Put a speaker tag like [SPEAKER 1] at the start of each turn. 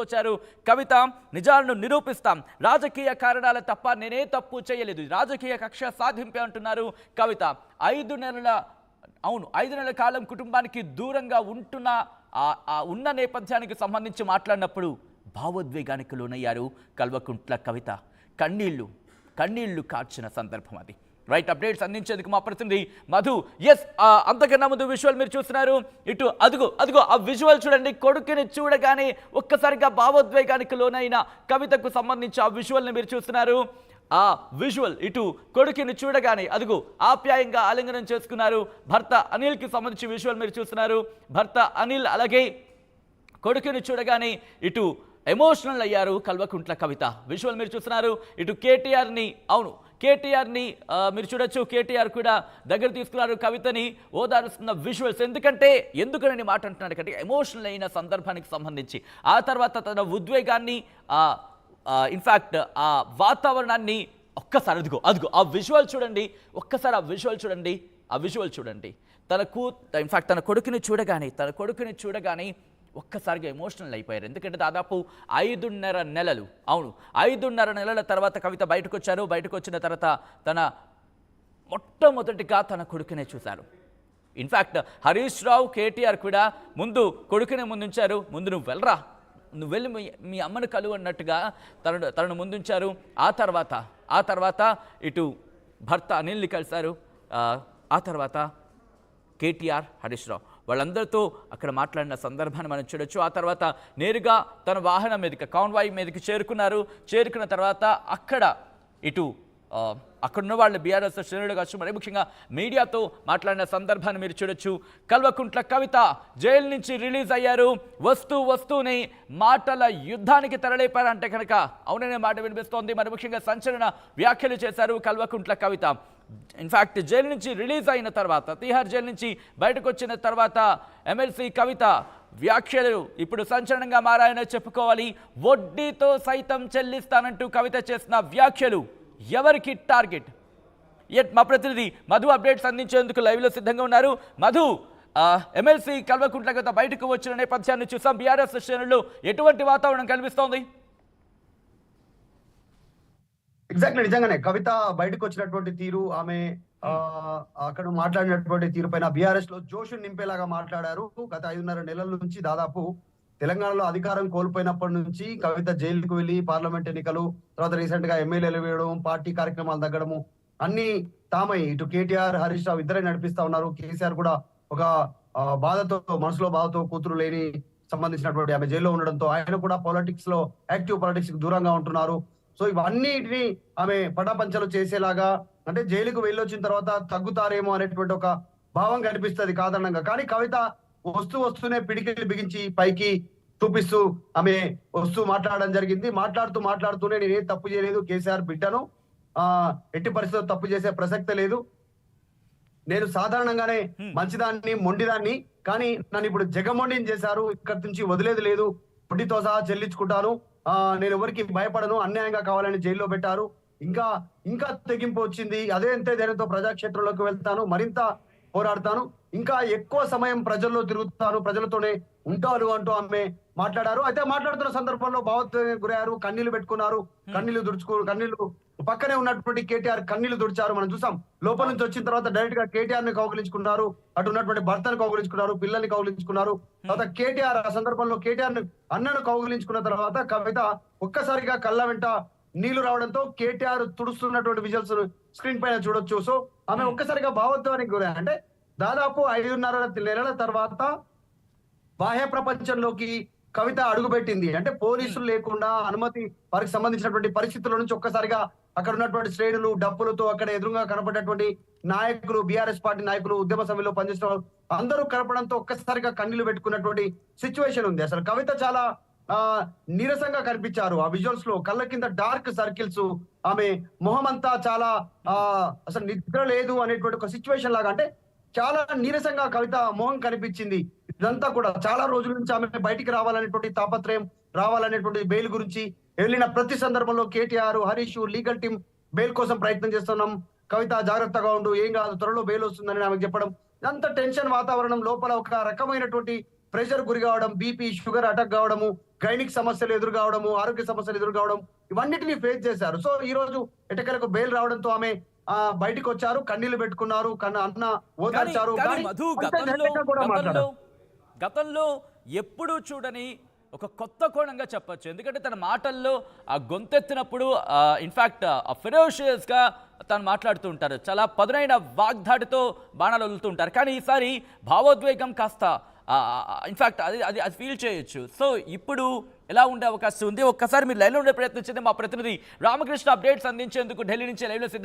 [SPEAKER 1] తీసుకొచ్చారు కవిత. నిజాలను నిరూపిస్తాం, రాజకీయ కారణాల తప్ప నేనే తప్పు చేయలేదు, రాజకీయ కక్ష సాధింపే అంటున్నారు కవిత. 5 నెలల కాలం కుటుంబానికి దూరంగా ఉన్న నేపథ్యానికి సంబంధించి మాట్లాడినప్పుడు భావోద్వేగానికి లోనయ్యారు కల్వకుంట్ల కవిత. కన్నీళ్లు కార్చిన సందర్భం అది. రైట్, అప్డేట్స్ అందించేందుకు మా ప్రతినిధి మధు. ఎస్, అంతకన్నా ముందు విజువల్ మీరు చూస్తున్నారు. ఇటు అదిగో ఆ విజువల్ చూడండి. కొడుకుని చూడగానే ఒక్కసారిగా భావోద్వేగానికి లోనైన కవితకు సంబంధించి ఆ విజువల్ని మీరు చూస్తున్నారు. ఆ విజువల్ ఇటు కొడుకుని చూడగానే అదిగో ఆప్యాయంగా ఆలింగనం చేసుకున్నారు. భర్త అనిల్కి సంబంధించి విజువల్ మీరు చూస్తున్నారు. భర్త అనిల్ అలాగే కొడుకుని చూడగానే ఇటు ఎమోషనల్ అయ్యారు కల్వకుంట్ల కవిత. విజువల్ మీరు చూస్తున్నారు. ఇటు కేటీఆర్ని మీరు చూడొచ్చు. కేటీఆర్ కూడా దగ్గర తీసుకున్నారు కవితని, ఓదారుస్తున్న విజువల్స్. ఎందుకని మాట అంటున్నాడు కంటే ఎమోషనల్ అయిన సందర్భానికి సంబంధించి ఆ తర్వాత తన ఉద్వేగాన్ని ఇన్ఫ్యాక్ట్ ఆ వాతావరణాన్ని ఒక్కసారి అదిగో ఆ విజువల్ చూడండి. ఒక్కసారి ఆ విజువల్ చూడండి. తన కొడుకుని చూడగానే ఒక్కసారిగా ఎమోషనల్ అయిపోయారు. ఎందుకంటే దాదాపు 5.5 నెలల తర్వాత కవిత బయటకు వచ్చిన తర్వాత తన మొట్టమొదటిగా తన కొడుకునే చూశారు. ఇన్ఫ్యాక్ట్ హరీష్ రావు, కేటీఆర్ కూడా ముందు కొడుకునే ముందుంచారు. ముందు నువ్వు వెళ్ళి మీ అమ్మను కలువు అన్నట్టుగా తనను ముందుంచారు. ఆ తర్వాత ఇటు భర్త అనిల్ని కలిశారు. ఆ తర్వాత కేటీఆర్, హరీష్ రావు వాళ్ళందరితో అక్కడ మాట్లాడిన సందర్భాన్ని మనం చూడొచ్చు. ఆ తర్వాత నేరుగా తన వాహనం మీదకి, కాన్వాయ్ మీదకి చేరుకున్న తర్వాత అక్కడున్న వాళ్ళు బీఆర్ఎస్ శ్రేణులు కావచ్చు, మరి ముఖ్యంగా మీడియాతో మాట్లాడిన సందర్భాన్ని మీరు చూడొచ్చు. కల్వకుంట్ల కవిత జైలు నుంచి రిలీజ్ అయ్యారు. వస్తూనే మాటల యుద్ధానికి తెరలేపారంటే కనుక అవుననే మాట వినిపిస్తోంది. మరి ముఖ్యంగా సంచలన వ్యాఖ్యలు చేశారు కల్వకుంట్ల కవిత. ఇన్ఫ్యాక్ట్ జైలు నుంచి రిలీజ్ అయిన తర్వాత, తిహార్ జైలు నుంచి బయటకు వచ్చిన తర్వాత ఎమ్మెల్సీ కవిత వ్యాఖ్యలు ఇప్పుడు సంచలనంగా మారాయని చెప్పుకోవాలి. వడ్డీతో సైతం చెల్లిస్తానంటూ కవిత చేసిన వ్యాఖ్యలు ఎవరికి టార్గెట్? మా ప్రతినిధి మధు అప్డేట్స్ అందించేందుకు లైవ్లో సిద్ధంగా ఉన్నారు. మధు, ఎమ్మెల్సీ కల్వకుంట్ల కవిత బయటకు వచ్చిన నేపథ్యాన్ని చూసాం. బీఆర్ఎస్ శ్రేణుల్లో ఎటువంటి వాతావరణం కనిపిస్తోంది?
[SPEAKER 2] ఎగ్జాక్ట్లీ, నిజంగానే కవిత బయటకు వచ్చినటువంటి తీరు, ఆమె అక్కడ మాట్లాడినటువంటి తీరు పైన బీఆర్ఎస్ లో జోషు నింపేలాగా మాట్లాడారు. గత 5.5 నెలల నుంచి దాదాపు తెలంగాణలో అధికారం కోల్పోయినప్పటి నుంచి కవిత జైలుకు వెళ్లి పార్లమెంట్ ఎన్నికలు, తర్వాత రీసెంట్ గా ఎమ్మెల్యేలు వేయడం, పార్టీ కార్యక్రమాలు తగ్గడము అన్ని తామై ఇటు కేటీఆర్, హరీష్ రావు ఇద్దరే నడిపిస్తా ఉన్నారు. కేసీఆర్ కూడా ఒక మనసులో బాధతో కూతురు లేని సంబంధించినటువంటి ఆమె జైల్లో ఉండడంతో ఆయన కూడా యాక్టివ్ పాలిటిక్స్ కి దూరంగా ఉంటున్నారు. సో ఇవన్నిటిని ఆమె పటాపంచలు చేసేలాగా, అంటే జైలుకు వెళ్ళొచ్చిన తర్వాత తగ్గుతారేమో అనేటువంటి ఒక భావం కనిపిస్తుంది కాదనంగా. కానీ కవిత వస్తూనే పిడికిలు బిగించి పైకి చూపిస్తూ ఆమె మాట్లాడడం జరిగింది. మాట్లాడుతూనే నేనేం తప్పు చేయలేదు, కేసీఆర్ బిడ్డను, ఎట్టి పరిస్థితుల్లో తప్పు చేసే ప్రసక్తే లేదు, నేను సాధారణంగానే మంచిదాన్ని, మొండిదాన్ని, కానీ నన్ను ఇప్పుడు జగమొండిని చేశారు, ఇక్కడి నుంచి వదిలేదు లేదు, వడ్డీతో సహా చెల్లించుకుంటాను, నేను ఎవరికి భయపడను, అన్యాయంగా కావాలని జైల్లో పెట్టారు, ఇంకా తెగింపు వచ్చింది, అదే అంతే ధైర్యంతో ప్రజాక్షేత్రంలోకి వెళ్తాను, మరింత పోరాడతాను, ఇంకా ఎక్కువ సమయం ప్రజల్లో తిరుగుతాను, ప్రజలతోనే ఉంటారు అంటూ ఆమె మాట్లాడారు. అయితే మాట్లాడుతున్న సందర్భంలో భావోద్వేగానికి గురయ్యారు, కన్నీళ్లు పెట్టుకున్నారు, కన్నీళ్లు పక్కనే ఉన్నటువంటి కేటీఆర్ కన్నీళ్లు తుడిచారు. మనం చూసాం, లోపల నుంచి వచ్చిన తర్వాత డైరెక్ట్ గా కేటీఆర్ ని కౌగిలించుకున్నారు, అటు ఉన్నటువంటి భర్తను కౌగిలించుకున్నారు, పిల్లల్ని కౌగిలించుకున్నారు. తర్వాత కేటీఆర్ ఆ సందర్భంలో కేటీఆర్ అన్నను కౌగిలించుకున్న తర్వాత కవిత ఒక్కసారిగా కళ్ళ వెంట నీళ్లు రావడంతో కేటీఆర్ తుడుస్తున్నటువంటి విజువల్స్ స్క్రీన్ పైన చూడొచ్చు. సో ఆమె ఒక్కసారిగా భావోద్వేగానికి గురయ్యారు. అంటే దాదాపు 5.5 నెలల తర్వాత బాహ్య ప్రపంచంలోకి కవిత అడుగుపెట్టింది. అంటే పోలీసులు లేకుండా అనుమతి వారికి సంబంధించినటువంటి పరిస్థితుల నుంచి ఒక్కసారిగా అక్కడ ఉన్నటువంటి శ్రేణులు డప్పులతో అక్కడ ఎదురుగా కనపడేటువంటి నాయకులు, బీఆర్ఎస్ పార్టీ నాయకులు, ఉద్యమ సభలో పనిచేసిన వాళ్ళు అందరూ కనపడంతో ఒక్కసారిగా కన్నీళ్లు పెట్టుకున్నటువంటి సిచ్యువేషన్ ఉంది. అసలు కవిత చాలా నీరసంగా కనిపించారు. ఆ విజువల్స్ లో కళ్ళ కింద డార్క్ సర్కిల్స్, ఆమె మొహం అంతా చాలా అసలు నిద్ర లేదు అనేటువంటి ఒక సిచ్యువేషన్ లాగా, అంటే చాలా నీరసంగా కవిత మొహం కనిపించింది. ఇదంతా కూడా చాలా రోజుల నుంచి ఆమె బయటికి రావాలనేటువంటి తాపత్రయం, రావాలనేటువంటి బెయిల్ గురించి వెళ్ళిన ప్రతి సందర్భంలో KTR, Harish, legal team bail కోసం ప్రయత్నం చేస్తున్నాం, కవిత జాగ్రత్తగా ఉండు, ఏం కాదు, త్వరలో బెయిల్ వస్తుందని ఆమెకు చెప్పడం, అంత టెన్షన్ వాతావరణం లోపల ఒక రకమైనటువంటి ప్రెషర్ గురి కావడం, బీపీ, షుగర్ అటాక్ కావడము, గైనిక్ సమస్యలు ఎదురు కావడము, ఆరోగ్య సమస్యలు ఎదురు కావడం, ఇవన్నిటిని ఫేస్ చేశారు. సో ఈ రోజు ఎటకెలకు బెయిల్ రావడంతో ఆమె బయటికి వచ్చారు, కన్నీళ్లు పెట్టుకున్నారు, అన్న ఓదార్చారు.
[SPEAKER 1] కానీ మధు గతంలో ఎప్పుడూ చూడని ఒక కొత్త కోణంగా చెప్పొచ్చు. ఎందుకంటే తన మాటల్లో ఆ గొంతెత్తినప్పుడు ఇన్ఫ్యాక్ట్ ఫెరోషియస్గా తను మాట్లాడుతూ ఉంటారు, చాలా పదునైన వాగ్దాటితో బాణాలు వదులుతూ ఉంటారు. కానీ ఈసారి భావోద్వేగం కాస్త ఇన్ఫ్యాక్ట్ అది ఫీల్ చేయొచ్చు. సో ఇప్పుడు ఎలా ఉండే అవకాశం ఉంది? ఒక్కసారి మీరు లైన్లో ఉండే ప్రయత్నించింది మా ప్రతినిధి రామకృష్ణ అప్డేట్స్ అందించేందుకు ఢిల్లీ నుంచి లైవ్లో సిద్ధంగా